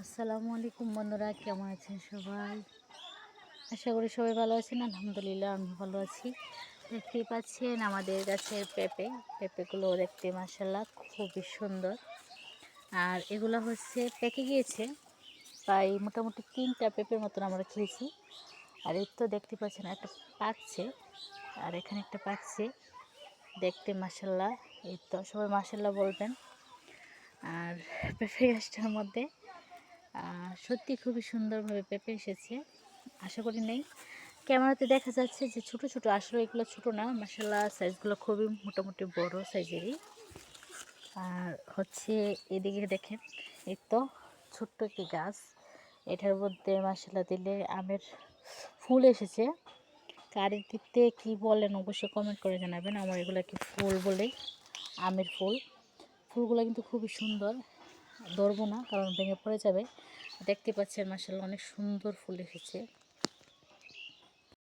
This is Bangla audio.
আসসালামু আলাইকুম বন্ধুরা, কেমন আছেন সবাই? আশা করি সবাই ভালো আছেন। আলহামদুলিল্লাহ আমি ভালো আছি। দেখতেই পাচ্ছেন আমাদের গাছের পেঁপেগুলো দেখতে মাশাআল্লাহ খুবই সুন্দর। আর এগুলো হচ্ছে পেকে গিয়েছে, প্রায় মোটামুটি 3টা পেঁপের মতন আমরা খেয়েছি। আর এই তো দেখতে পাচ্ছেন একটা পাকছে, আর এখানে একটা পাকছে, দেখতে মাশাআল্লাহ। এই তো সবাই মাশাআল্লাহ বলবেন। আর পেঁপে গাছটার মধ্যে সত্যি খুবই সুন্দরভাবে পেঁপে এসেছে। আশা করি নেই, ক্যামেরাতে দেখা যাচ্ছে যে ছোট ছোট, আসলে এগুলো ছোট না, মাশাআল্লাহ সাইজগুলো খুবই মোটামুটি বড় সাইজেরই। আর হচ্ছে এদিকে দেখেন, এই তো ছোট্ট একটি গাছ, এটার মধ্যে মাশাআল্লাহ দিলে আমের ফুল এসেছে। কার দিতে কি বলেন অবশ্যই কমেন্ট করে জানাবেন। আমার এগুলো কি ফুল বলে, আমের ফুল। ফুলগুলো কিন্তু খুবই সুন্দর, ধরবো না কারণ ভেঙে পড়ে যাবে। দেখতে পাচ্ছেন মাশাআল্লাহ অনেক সুন্দর ফুল এসেছে।